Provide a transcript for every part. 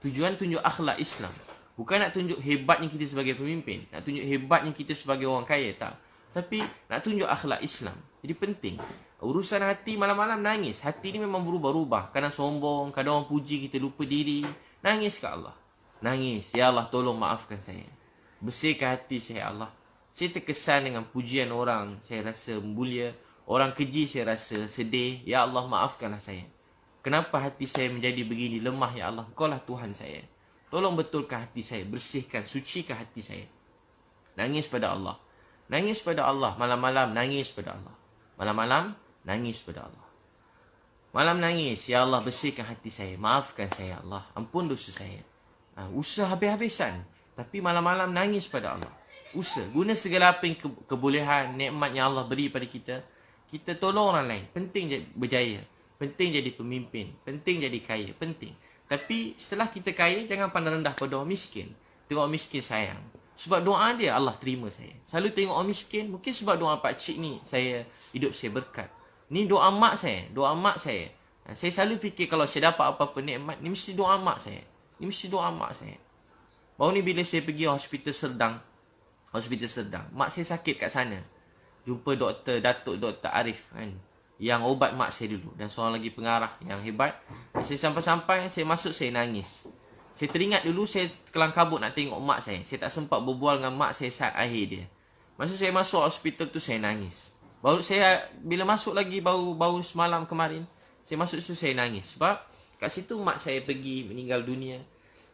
Tujuan tunjuk akhlak Islam. Bukan nak tunjuk hebatnya kita sebagai pemimpin, nak tunjuk hebatnya kita sebagai orang kaya, tak. Tapi nak tunjuk akhlak Islam. Jadi penting. Urusan hati malam-malam nangis. Hati ni memang berubah-ubah. Kadang sombong, kadang orang puji kita lupa diri. Nangis ke Allah. Nangis. Ya Allah, tolong maafkan saya. Bersihkan hati saya, Allah. Saya terkesan dengan pujian orang. Saya rasa mulia. Orang keji saya rasa sedih. Ya Allah, maafkanlah saya. Kenapa hati saya menjadi begini lemah, ya Allah? Engkau lah Tuhan saya. Tolong betulkan hati saya. Bersihkan, sucikan hati saya. Nangis pada Allah. Nangis pada Allah. Malam-malam nangis pada Allah. Malam-malam nangis pada Allah. Malam nangis. Ya Allah, bersihkan hati saya. Maafkan saya, Allah. Ampun dosa saya. Usaha habis-habisan. Tapi malam-malam nangis pada Allah. Usaha. Guna segala apa yang kebolehan, nikmat yang Allah beri pada kita. Kita tolong orang lain. Penting jadi berjaya. Penting jadi pemimpin. Penting jadi kaya. Penting. Tapi setelah kita kaya, jangan pandang rendah pada orang miskin. Tengok orang miskin sayang. Sebab doa dia, Allah terima saya. Selalu tengok orang miskin, mungkin sebab doa pakcik ni, hidup saya berkat. Ni doa mak saya. Doa mak saya. Saya selalu fikir kalau saya dapat apa-apa nikmat, ni mesti doa mak saya. Ni mesti doa mak saya. Baru ni bila saya pergi hospital Serdang. Mak saya sakit kat sana. Jumpa Datuk Dr. Arif kan. Yang ubat mak saya dulu. Dan seorang lagi pengarah yang hebat. Saya sampai-sampai, saya masuk, saya nangis. Saya teringat dulu, saya kelang kabut nak tengok mak saya. Saya tak sempat berbual dengan mak saya saat akhir dia. Masa saya masuk hospital tu, saya nangis. Baru saya, bila masuk lagi, baru semalam kemarin, saya masuk situ, saya nangis. Sebab kat situ mak saya pergi, meninggal dunia.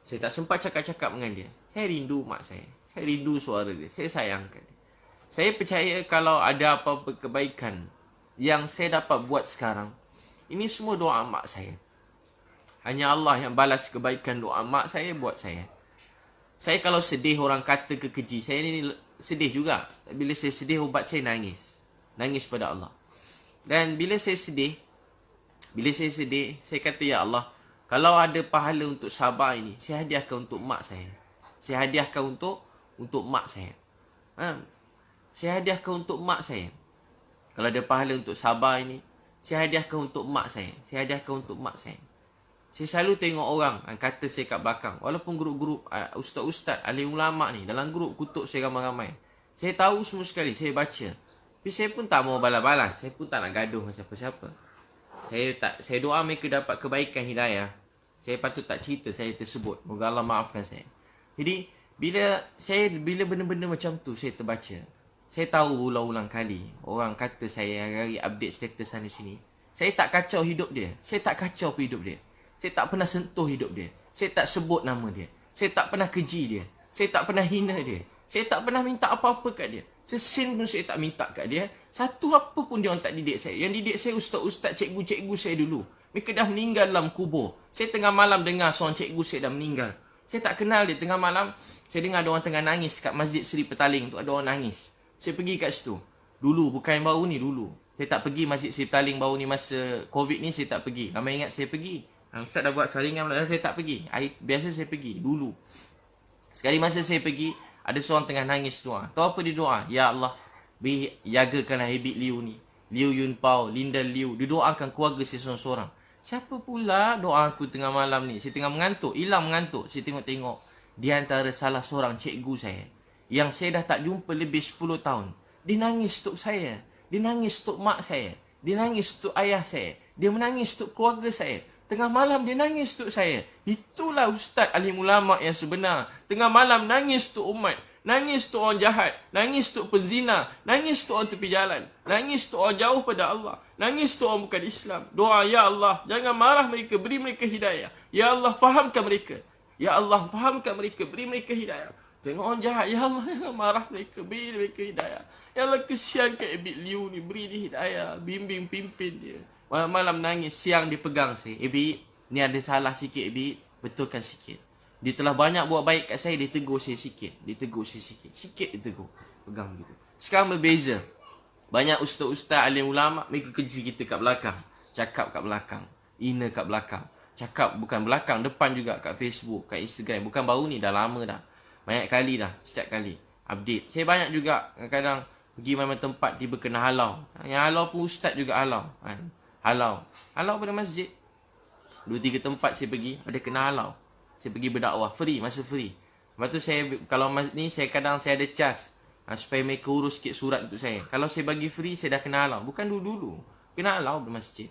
Saya tak sempat cakap-cakap dengan dia. Saya rindu mak saya. Saya rindu suara dia. Saya sayangkan dia. Saya percaya kalau ada apa-apa kebaikan yang saya dapat buat sekarang, ini semua doa mak saya. Hanya Allah yang balas kebaikan doa mak saya buat saya. Saya kalau sedih orang kata kekeji, saya ni sedih juga. Bila saya sedih, ubat saya nangis. Nangis pada Allah. Dan bila saya sedih, saya kata, ya Allah, kalau ada pahala untuk sabar ini, saya hadiahkan untuk mak saya. Saya hadiahkan untuk mak saya. Saya hadiahkan untuk mak saya. Kalau ada pahala untuk sabar ini, saya hadiahkan untuk mak saya. Saya hadiahkan untuk mak saya. Saya selalu tengok orang kata saya kat belakang. Walaupun grup-grup ustaz-ustaz, alim ulama' ni, dalam grup kutuk saya ramai-ramai. Saya tahu semua sekali, saya baca. Tapi saya pun tak mau balas-balas. Saya pun tak nak gaduh dengan siapa-siapa. Saya doa mereka dapat kebaikan hidayah. Saya patut tak cerita saya tersebut. Moga Allah maafkan saya. Jadi, bila benda-benda macam tu saya terbaca, saya tahu berulang-ulang kali orang kata saya hari update status sana sini. Saya tak kacau hidup dia. Saya tak kacau hidup dia. Saya tak pernah sentuh hidup dia. Saya tak sebut nama dia. Saya tak pernah keji dia. Saya tak pernah hina dia. Saya tak pernah minta apa-apa kat dia. Sesin pun saya tak minta kat dia. Satu apa pun dia orang tak didik saya. Yang didik saya ustaz-ustaz, cikgu-cikgu saya dulu. Mereka dah meninggal dalam kubur. Saya tengah malam dengar seorang cikgu saya dah meninggal. Saya tak kenal dia. Tengah malam, saya dengar ada orang tengah nangis kat Masjid Seri Petaling tu. Ada orang nangis. Saya pergi kat situ. Dulu, bukan yang baru ni, dulu. Saya tak pergi Masjid Seri Petaling baru ni masa Covid ni, saya tak pergi. Ramai ingat saya pergi. Ustaz dah buat saringan, saya tak pergi. Biasa saya pergi, dulu. Sekali masa saya pergi, ada seorang tengah nangis doa. Tahu apa dia doa? Ya Allah, jagakanlah Habib Liu ni. Liu Yun Pao, Linda Liu. Dia doakan keluarga saya seorang-seorang. Siapa pula doa aku tengah malam ni? Saya tengah mengantuk, hilang mengantuk. Saya tengok-tengok. Di antara salah seorang cikgu saya, yang saya dah tak jumpa lebih 10 tahun. Dia nangis untuk saya. Dia nangis untuk mak saya. Dia nangis untuk ayah saya. Dia menangis untuk keluarga saya. Tengah malam dia nangis untuk saya. Itulah ustaz alim ulama' yang sebenar. Tengah malam nangis untuk umat. Nangis untuk orang jahat. Nangis untuk penzina. Nangis untuk orang tepi jalan. Nangis untuk orang jauh pada Allah. Nangis untuk orang bukan Islam. Doa, ya Allah, jangan marah mereka. Beri mereka hidayah. Ya Allah, fahamkan mereka. Ya Allah, fahamkan mereka. Beri mereka hidayah. Tengok orang jahat, ya Allah, jangan marah mereka. Beri mereka hidayah. Ya Allah, kesian kat Habib Liu ni. Beri dia hidayah. Bimbing, pimpin dia. Malam-malam nangis, siang dia pegang saya. Habib, ni ada salah sikit, Habib. Betulkan sikit. Dia telah banyak buat baik kat saya, dia tegur saya sikit. Sikit dia tegur. Pegang gitu. Sekarang berbeza. Banyak ustaz-ustaz, alim ulama', mereka keji kita kat belakang. Cakap kat belakang. Hina kat belakang. Cakap bukan belakang, depan juga kat Facebook, kat Instagram. Bukan baru ni, dah lama dah. Banyak kali dah, setiap kali. Update. Saya banyak juga, kadang-kadang pergi mana tempat, tiba kena halau. Yang halau pun ustaz juga halau. Halau pada masjid. 2-3 tempat saya pergi, ada kena halau. Saya pergi berdakwah. Free, masa free. Lepas tu saya, kalau ni saya kadang saya ada cas. Supaya mereka urus sikit surat untuk saya. Kalau saya bagi free, saya dah kena halau. Bukan dulu-dulu. Kena halau bermasjid.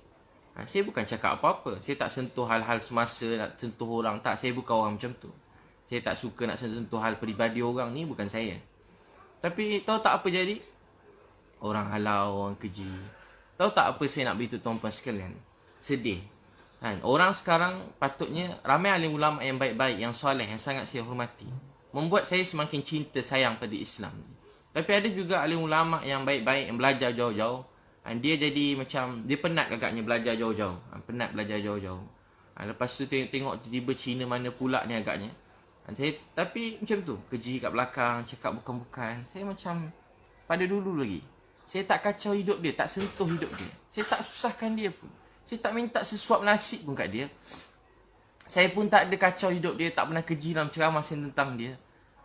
Saya bukan cakap apa-apa. Saya tak sentuh hal-hal semasa, nak sentuh orang. Tak, saya bukan orang macam tu. Saya tak suka nak sentuh hal peribadi orang ni, bukan saya. Tapi tahu tak apa jadi? Orang halau, orang keji. Tahu tak apa saya nak beritahu tuan-tuan sekalian? Sedih. Orang sekarang patutnya, ramai alim ulama yang baik-baik, yang soleh, yang sangat saya hormati. Membuat saya semakin cinta sayang pada Islam. Tapi ada juga alim ulama yang baik-baik, yang belajar jauh-jauh. Dia jadi macam, dia penat agaknya belajar jauh-jauh. Penat belajar jauh-jauh. Lepas tu tengok tiba-tiba Cina mana pula ni agaknya. Tapi macam tu, keji kat belakang, cakap bukan-bukan. Saya macam, pada dulu lagi. Saya tak kacau hidup dia, tak sentuh hidup dia. Saya tak susahkan dia pun. Saya tak minta sesuap nasi pun kat dia. Saya pun tak ada kacau hidup dia, tak pernah keji dalam ceramah saya tentang dia.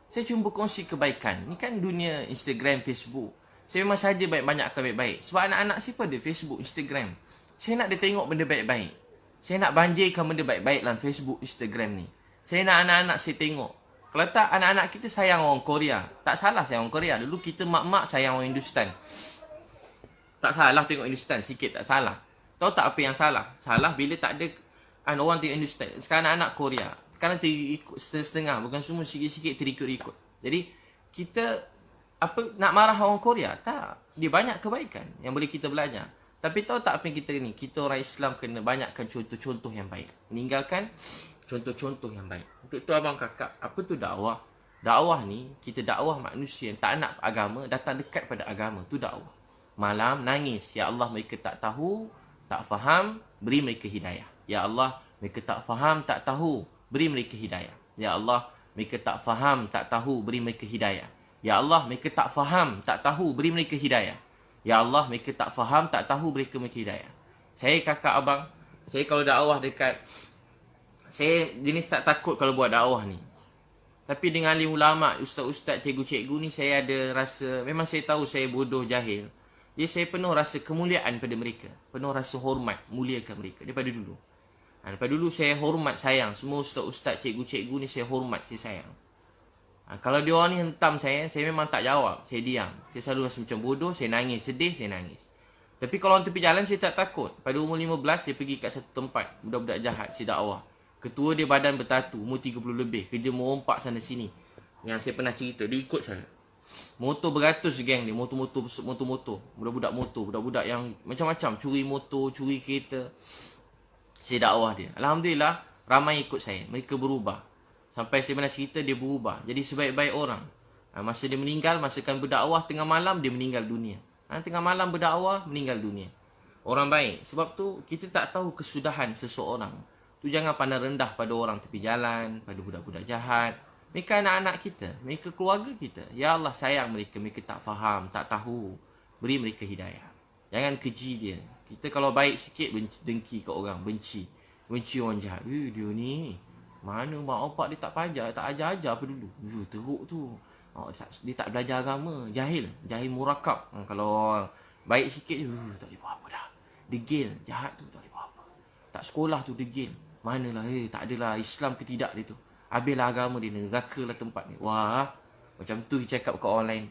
Saya cuma berkongsi kebaikan. Ni kan dunia Instagram, Facebook. Saya memang saja banyakkan baik-baik. Sebab anak-anak saya pun ada Facebook, Instagram. Saya nak dia tengok benda baik-baik. Saya nak banjirkan benda baik-baik dalam Facebook, Instagram ni. Saya nak anak-anak saya tengok. Kalau tak, anak-anak kita sayang orang Korea. Tak salah sayang orang Korea. Dulu kita mak-mak sayang orang Hindustan. Tak salah tengok Hindustan, sikit tak salah. Tahu tak apa yang salah? Salah bila tak ada orang tengok Hindustan. Sekarang anak-anak Korea. Sekarang terikut setengah-setengah. Bukan semua sikit-sikit terikut-ikut. Jadi, kita nak marah orang Korea? Tak. Dia banyak kebaikan yang boleh kita belajar. Tapi tahu tak apa yang kita ni? Kita orang Islam kena banyakkan contoh-contoh yang baik. Meninggalkan contoh-contoh yang baik. Untuk tu abang kakak, apa tu dakwah? Dakwah ni, kita dakwah manusia yang tak nak agama, datang dekat pada agama. Tu dakwah. Malam nangis. Ya Allah, mereka tak tahu, tak faham, beri mereka hidayah. Ya Allah, mereka tak faham, tak tahu, beri mereka hidayah. Ya Allah, mereka tak faham, tak tahu, beri mereka hidayah. Ya Allah, mereka tak faham, tak tahu, beri mereka hidayah. Ya Allah, mereka tak faham, tak tahu, beri mereka hidayah. Saya kakak abang, saya kalau dakwah dekat, saya jenis tak takut kalau buat dakwah ni. Tapi dengan alim ulama, ustaz-ustaz, cikgu-cikgu ni, saya ada rasa, memang saya tahu saya bodoh, jahil. Jadi saya penuh rasa kemuliaan pada mereka. Penuh rasa hormat, muliakan mereka daripada dulu. Daripada dulu saya hormat, sayang. Semua ustaz-ustaz, cikgu-cikgu ni saya hormat, saya sayang. Kalau dia orang ni hentam saya memang tak jawab. Saya diam. Saya selalu rasa macam bodoh, saya nangis, sedih, saya nangis. Tapi kalau orang tepi jalan, saya tak takut. Pada umur 15, saya pergi kat satu tempat. Budak-budak jahat, saya dakwah. Ketua dia badan bertatu, umur 30 lebih. Kerja merompak sana-sini. Yang saya pernah cerita, dia ikut saya. Motor beratus geng dia, motor-motor. Budak-budak motor, budak-budak yang macam-macam. Curi motor, curi kereta. Saya dakwah dia. Alhamdulillah, ramai ikut saya. Mereka berubah. Sampai saya pernah cerita, dia berubah. Jadi sebaik-baik orang. Masa dia meninggal, masa kan berdakwah tengah malam, dia meninggal dunia. Tengah malam berdakwah, meninggal dunia. Orang baik. Sebab tu, kita tak tahu kesudahan seseorang. Tu jangan pandang rendah pada orang tepi jalan, pada budak-budak jahat. Mereka anak-anak kita, mereka keluarga kita. Ya Allah, sayang mereka, mereka tak faham, tak tahu. Beri mereka hidayah. Jangan keji dia. Kita kalau baik sikit, dengki ke orang, benci. Benci orang jahat. Dia ni, mana mak opak dia tak pajar, tak ajar-ajar apa dulu. Teruk tu. Dia tak belajar agama, jahil. Jahil murakab. Kalau baik sikit, tak boleh buat apa dah. Degil, jahat tu, tak boleh buat apa. Tak sekolah tu, degil. Manalah, tak adalah Islam ke tidak dia tu. Habislah agama dia, neraka lah tempat ni. Wah, macam tu dia cakap kat orang lain.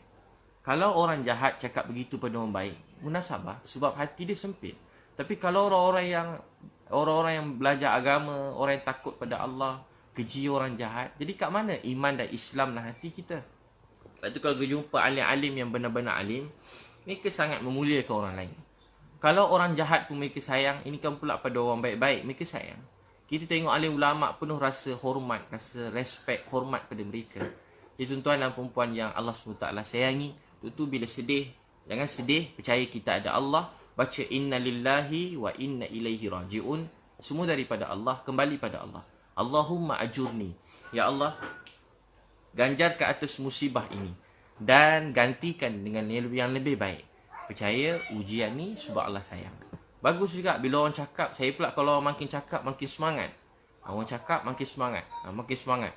Kalau orang jahat cakap begitu pada orang baik, munasabah, sebab hati dia sempit. Tapi kalau orang-orang yang belajar agama, orang yang takut pada Allah, keji orang jahat, jadi kat mana iman dan Islam dalam hati kita? Lepas tu kalau jumpa alim-alim yang benar-benar alim, mereka sangat memuliakan orang lain. Kalau orang jahat pun mereka sayang, ini kan pula pada orang baik-baik, mereka sayang. Kita tengok alim ulama' penuh rasa hormat, rasa respect, hormat pada mereka. Jadi tuan-tuan dan perempuan yang Allah SWT sayangi, tu bila sedih, jangan sedih, percaya kita ada Allah. Baca inna lillahi wa inna ilaihi raji'un. Semua daripada Allah, kembali pada Allah. Allahumma ajurni. Ya Allah, ganjar ke atas musibah ini. Dan gantikan dengan yang lebih baik. Percaya ujian ni sebab Allah sayang. Bagus juga bila orang cakap. Saya pula kalau orang makin cakap, makin semangat. Orang cakap, makin semangat. Makin semangat.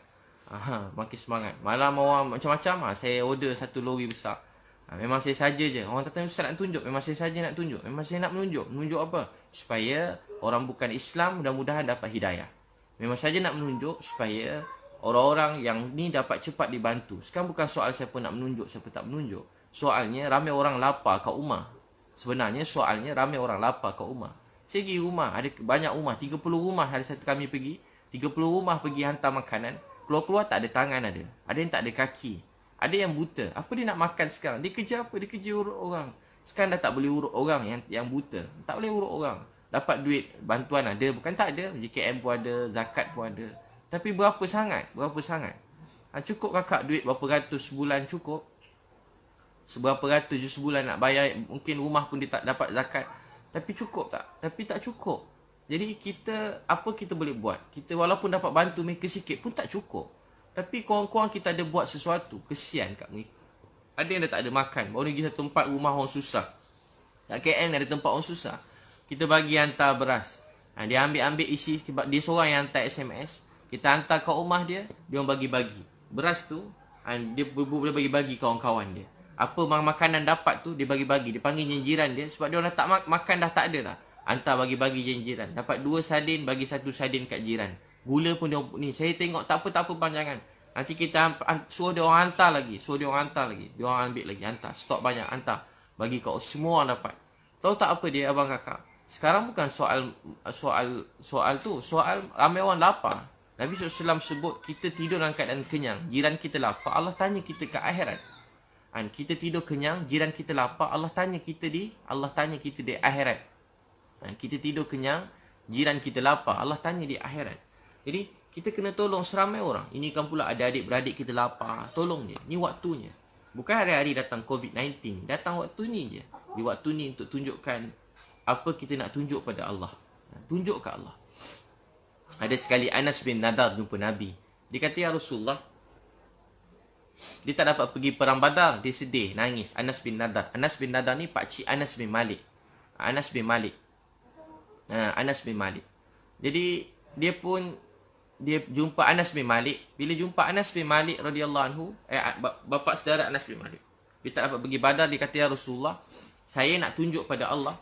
Makin semangat. Malam orang macam-macam. Saya order satu lori besar. Memang saya saja je. Orang kata, Ustaz nak tunjuk. Memang saya saja nak tunjuk. Memang saya nak menunjuk. Menunjuk apa? Supaya orang bukan Islam mudah-mudahan dapat hidayah. Memang saja nak menunjuk supaya orang-orang yang ni dapat cepat dibantu. Sekarang bukan soal siapa nak menunjuk, siapa tak menunjuk. Soalnya ramai orang lapar kat rumah. Sebenarnya soalnya ramai orang lapar kat rumah. Saya pergi rumah, ada banyak rumah, 30 rumah hari satu kami pergi. 30 rumah pergi hantar makanan. Keluar-keluar tak ada tangan ada. Ada yang tak ada kaki. Ada yang buta. Apa dia nak makan sekarang? Dia kerja apa? Dia kerja urut orang. Sekarang dah tak boleh urut orang yang buta. Tak boleh urut orang. Dapat duit bantuan ada. Bukan tak ada. JKM pun ada. Zakat pun ada. Tapi berapa sangat? Berapa sangat? Cukup kakak duit berapa ratus sebulan cukup? Seberapa ratus je sebulan nak bayar. Mungkin rumah pun dia tak dapat zakat. Tapi cukup tak? Tapi tak cukup. Jadi kita, apa kita boleh buat? Kita walaupun dapat bantu mereka sikit pun tak cukup. Tapi korang-korang kita ada buat sesuatu. Kesian kat mereka. Ada yang dah tak ada makan. Baru pergi satu tempat rumah orang susah. Kat KL ada tempat orang susah. Kita bagi hantar beras. Dia ambil isi, dia seorang yang hantar SMS. Kita hantar kat rumah dia, dia orang bagi-bagi. Beras tu, dia boleh bagi-bagi kawan-kawan dia. Apa makanan dapat tu, dia bagi-bagi. Dia panggil jiran dia. Sebab dia orang tak makan dah tak ada dah. Hantar bagi-bagi jiran. Dapat 2 sardin, bagi 1 sardin kat jiran. Gula pun dia ni. Saya tengok tak apa panjangan. Nanti kita suruh dia orang hantar lagi. Dia orang ambil lagi. Hantar. Stok banyak. Hantar. Bagi kat semua orang dapat. Tahu tak apa dia abang kakak? Sekarang bukan soal tu. Soal ramai orang lapar. Nabi SAW sebut kita tidur dalam keadaan kenyang. Jiran kita lapar. Allah tanya kita ke akhirat. Kita tidur kenyang. Jiran kita lapar. Allah tanya kita di akhirat. Kita tidur kenyang, jiran kita lapar. Allah tanya di akhirat. Jadi, kita kena tolong seramai orang. Ini kan pula ada adik-beradik kita lapar. Tolong dia. Ini waktunya. Bukan hari-hari datang COVID-19. Datang waktu ni je. Di waktu ni untuk tunjukkan apa kita nak tunjuk pada Allah. Tunjuk ke Allah. Ada sekali Anas bin Nadar jumpa Nabi. Dia kata, ya Rasulullah, dia tak dapat pergi perang Badar. Dia sedih, nangis. Anas bin Nadar. Anas bin Nadar ni pakcik Anas bin Malik. Anas bin Malik. Jadi dia jumpa Anas bin Malik. Bila jumpa Anas bin Malik radhiyallahu anhu, bapa saudara Anas bin Malik. Dia tak dapat pergi Badar, dia kata, ya Rasulullah, saya nak tunjuk pada Allah.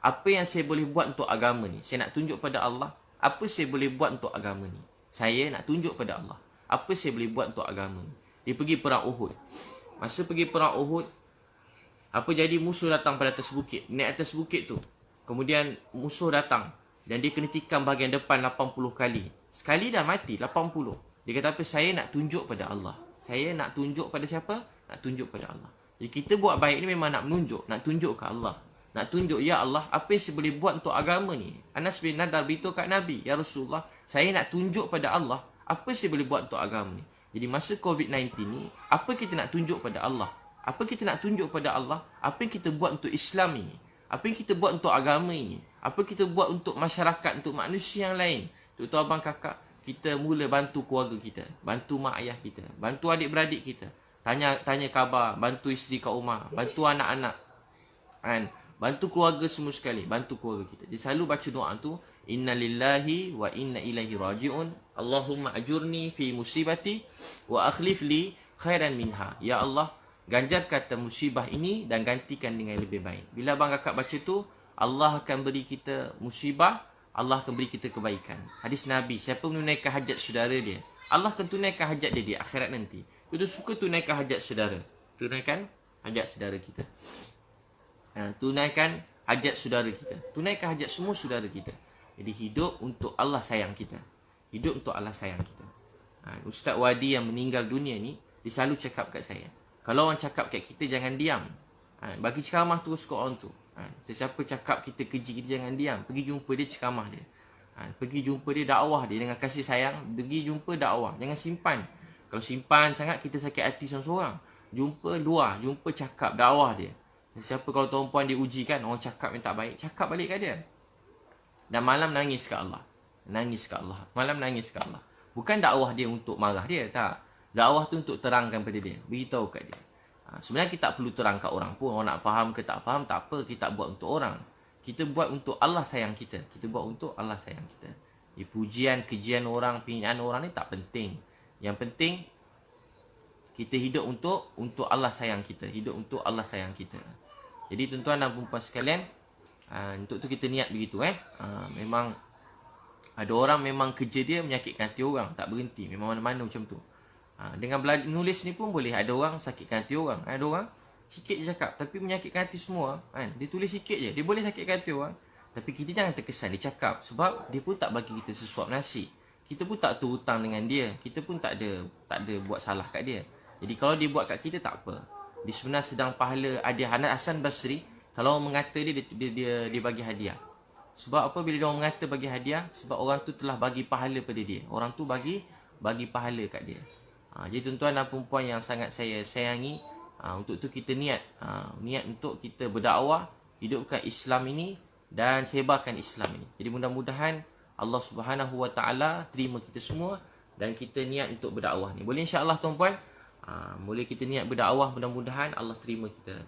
Apa yang saya boleh buat untuk agama ni. Saya nak tunjuk pada Allah apa saya boleh buat untuk agama ni. Saya nak tunjuk pada Allah apa saya boleh buat untuk agama ni. Dia pergi perang Uhud. Masa pergi perang Uhud, apa jadi musuh datang pada atas bukit. Naik atas bukit tu. Kemudian musuh datang. Dan dia kena tikam bahagian depan 80 kali. Sekali dah mati 80. Dia kata apa? Saya nak tunjuk pada Allah. Saya nak tunjuk pada siapa? Nak tunjuk pada Allah. Jadi kita buat baik ni memang nak menunjuk. Nak tunjuk ke Allah. Nak tunjuk, ya Allah, apa yang saya boleh buat untuk agama ni. Anas bin Nadar beritahu kat Nabi, ya Rasulullah, saya nak tunjuk pada Allah apa yang saya boleh buat untuk agama ni. Jadi masa COVID-19 ni, apa kita nak tunjuk pada Allah? Apa kita nak tunjuk pada Allah? Apa yang kita buat untuk Islam ini? Apa yang kita buat untuk agama ini? Apa kita buat untuk masyarakat, untuk manusia yang lain? Untuk abang kakak, kita mula bantu keluarga kita. Bantu mak ayah kita. Bantu adik-beradik kita. Tanya khabar. Bantu isteri kat rumah. Bantu anak-anak. Bantu keluarga semua sekali. Bantu keluarga kita. Jadi selalu baca doa tu. Inna lillahi wa inna ilaihi raji'un. Allahumma ajurni fi musibati wa akhlif li khairan minha. Ya Allah, ganjar kata musibah ini dan gantikan dengan lebih baik. Bila abang kakak baca tu, Allah akan beri kita musibah, Allah akan beri kita kebaikan. Hadis Nabi, siapa menunaikan hajat saudara dia, Allah akan tunaikan hajat dia di akhirat nanti. Kita suka tunaikan hajat saudara. Tunaikan hajat saudara kita. Tunaikan hajat saudara kita. Tunaikan hajat semua saudara kita. Jadi hidup untuk Allah sayang kita. Hidup untuk Allah sayang kita. Ustaz Wadi yang meninggal dunia ni, dia selalu cakap kat saya, kalau orang cakap kat kita, jangan diam. Bagi ceramah terus ke orang tu. Sesiapa cakap kita keji, kita jangan diam. Pergi jumpa dia, ceramah dia. Pergi jumpa dia, dakwah dia dengan kasih sayang. Pergi jumpa, dakwah. Jangan simpan. Kalau simpan sangat, kita sakit hati seorang-seorang. Jumpa, luar. Jumpa, cakap, dakwah dia. Siapa kalau perempuan diuji kan, orang cakap yang tak baik, cakap balik kat dia. Dan malam nangis kat Allah. Nangis kat Allah. Malam nangis kat Allah. Bukan dakwah dia untuk marah dia, tak. Dakwah tu untuk terangkan pada dia. Beritahu kat dia. Sebenarnya kita tak perlu terang kat orang pun. Orang nak faham ke tak faham, tak apa. Kita buat untuk orang. Kita buat untuk Allah sayang kita. Kita buat untuk Allah sayang kita. Di pujian, kejian orang, penghinaan orang ni tak penting. Yang penting, kita hidup untuk Allah sayang kita. Hidup untuk Allah sayang kita. Jadi tuan-tuan dan puan-puan sekalian, untuk tu kita niat begitu. Memang Ada orang memang kerja dia menyakitkan hati orang, tak berhenti, memang mana-mana macam tu. Dengan nulis ni pun boleh. Ada orang sakitkan hati orang, ada orang sikit je cakap tapi menyakitkan hati semua kan. Dia tulis sikit je, dia boleh sakitkan hati orang, tapi kita jangan terkesan dia cakap, sebab dia pun tak bagi kita sesuap nasi. Kita pun tak tu hutang dengan dia, kita pun tak ada buat salah kat dia. Jadi kalau dia buat kat kita tak apa. Dia sebenarnya sedang pahala. Ada Hasan Basri, kalau orang mengata dia bagi hadiah. Sebab apa bila dia orang mengata bagi hadiah? Sebab orang tu telah bagi pahala pada dia. Orang tu bagi pahala kat dia. Jadi tuan-tuan dan perempuan yang sangat saya sayangi, untuk tu kita niat untuk kita berdakwah, hidupkan Islam ini dan sebarkan Islam ini. Jadi mudah-mudahan Allah Subhanahu Wa Taala terima kita semua dan kita niat untuk berdakwah ni. Boleh insya-Allah tuan-puan? Boleh kita niat berdakwah, mudah-mudahan Allah terima kita.